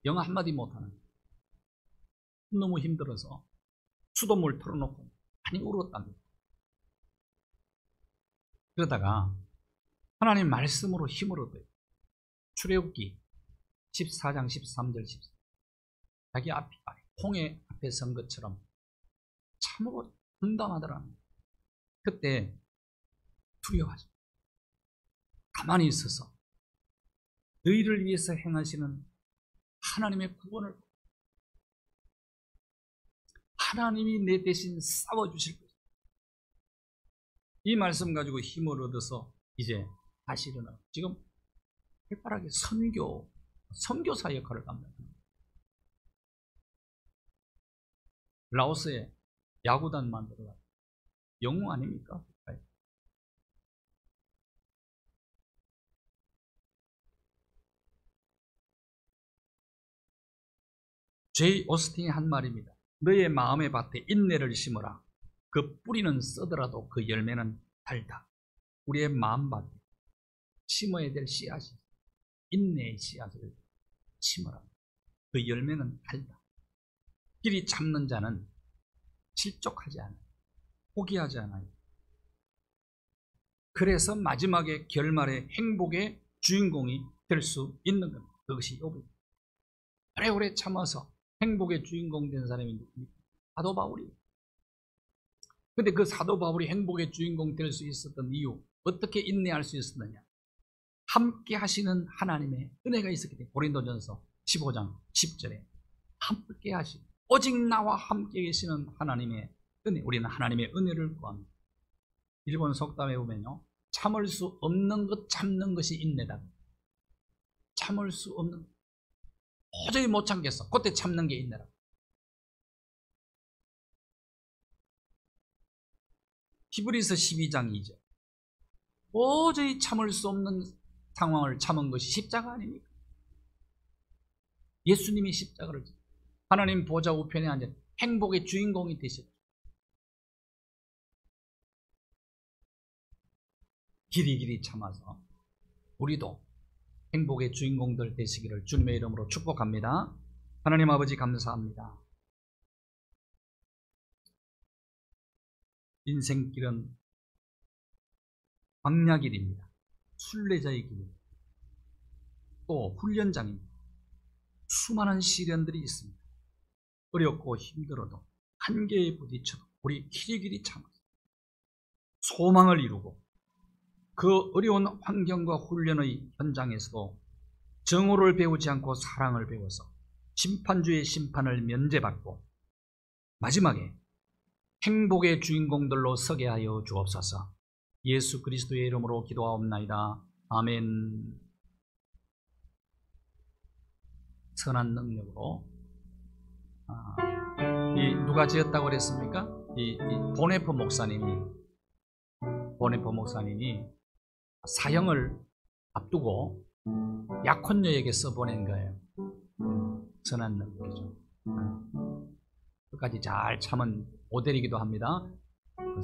영어 한마디 못하는. 너무 힘들어서 수돗물 털어놓고 많이 울었답니다. 그러다가 하나님 말씀으로 힘을 얻어요. 출애굽기 14장 13절 14절. 자기 앞에 홍해 앞에 선 것처럼 참으로 분담하더라는. 그때 두려워하죠. 가만히 있어서 너희를 위해서 행하시는 하나님의 구원을, 하나님이 내 대신 싸워주실 것이다. 이 말씀 가지고 힘을 얻어서 이제 다시 일어나고 지금 활발하게 선교사 역할을 감당합니다. 라오스에 야구단 만들어가지고 영웅 아닙니까? 제이 오스틴이 한 말입니다. 너의 마음의 밭에 인내를 심어라. 그 뿌리는 써더라도 그 열매는 달다. 우리의 마음밭에 심어야 될 씨앗이 인내의 씨앗을 심어라. 그 열매는 달다. 길이 잡는 자는 실족하지 않아요. 포기하지 않아요. 그래서 마지막에 결말에 행복의 주인공이 될 수 있는 겁니다. 그것이 욥입니다. 오래오래 참아서 행복의 주인공 된 사람이 누굽니까? 사도 바울이에요. 근데 그 사도 바울이 행복의 주인공 될 수 있었던 이유, 어떻게 인내할 수 있었느냐? 함께 하시는 하나님의 은혜가 있었기 때문에. 고린도전서 15장 10절에 함께 하시고 오직 나와 함께 계시는 하나님의 은혜, 우리는 하나님의 은혜를 구합니다. 일본 속담에 보면요, 참을 수 없는 것 참는 것이 인내다. 참을 수 없는, 도저히 못 참겠어, 그때 참는 게 인내라. 히브리서 12장 2절, 도저히 참을 수 없는 상황을 참은 것이 십자가 아닙니까? 예수님이 십자가를 지고 하나님 보좌 우편에 앉아 행복의 주인공이 되셨죠. 길이길이 참아서 우리도 행복의 주인공들 되시기를 주님의 이름으로 축복합니다. 하나님 아버지 감사합니다. 인생길은 광야길입니다. 순례자의 길입니다. 또 훈련장입니다. 수많은 시련들이 있습니다. 어렵고 힘들어도 한계에 부딪혀도 우리 길이길이 참아서 소망을 이루고 그 어려운 환경과 훈련의 현장에서도 정오를 배우지 않고 사랑을 배워서 심판주의 심판을 면제받고 마지막에 행복의 주인공들로 서게 하여 주옵소서. 예수 그리스도의 이름으로 기도하옵나이다. 아멘. 선한 능력으로 누가 지었다고 그랬습니까? 이 보네포 목사님이 사형을 앞두고 약혼녀에게 써보낸 거예요. 선한 능력이죠. 끝까지 잘 참은 모델이기도 합니다.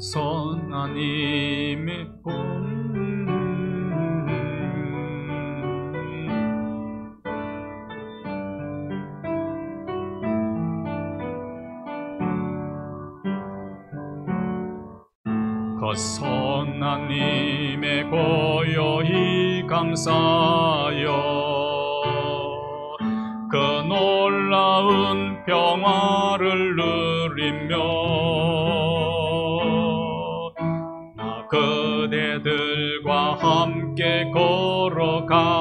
선한 힘의 그 선한 님에 고요히 감사하여 그 놀라운 평화를 누리며 나 그대들과 함께 걸어가네.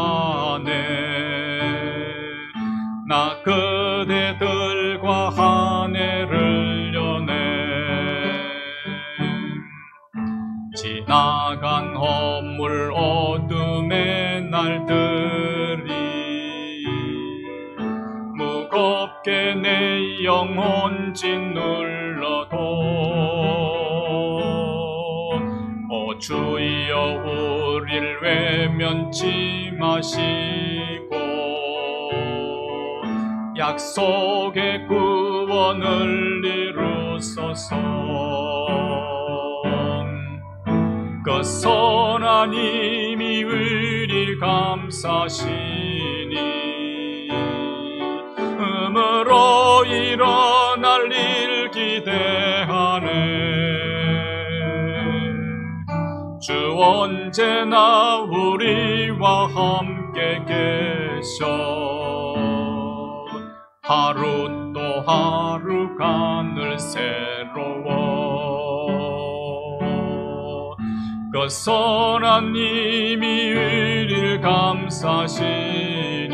나 그대들과 한 해를 여네. 지나간 허물 어둠의 날들이 무겁게 내 영혼 짓눌러도 주여 우릴 외면치 마시고 약속의 구원을 이루소서. 그 선한 힘이 의리 감사시니 음으로 일어날 일 기대하네. 주 언제나 우리와 함께 계셔. 하루 또 하루가 늘 새로워. 그 선한 님이 의리를 감사시니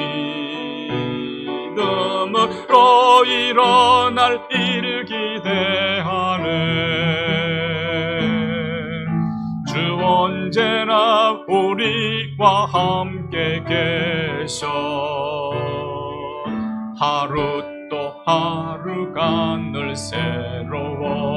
금으로 일어날 일 기대하네. 주 언제나 우리와 함께 계셔. 하루 또 하루가 늘 새로워.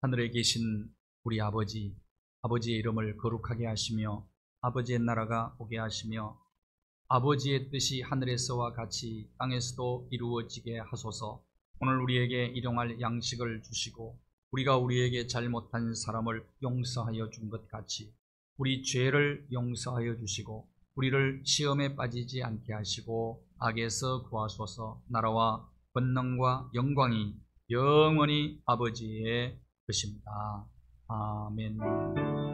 하늘에 계신 우리 아버지, 아버지의 이름을 거룩하게 하시며 아버지의 나라가 오게 하시며 아버지의 뜻이 하늘에서와 같이 땅에서도 이루어지게 하소서. 오늘 우리에게 일용할 양식을 주시고 우리가 우리에게 잘못한 사람을 용서하여 준 것 같이 우리 죄를 용서하여 주시고 우리를 시험에 빠지지 않게 하시고 악에서 구하소서. 나라와 권능과 영광이 영원히 아버지의 것입니다. 아멘.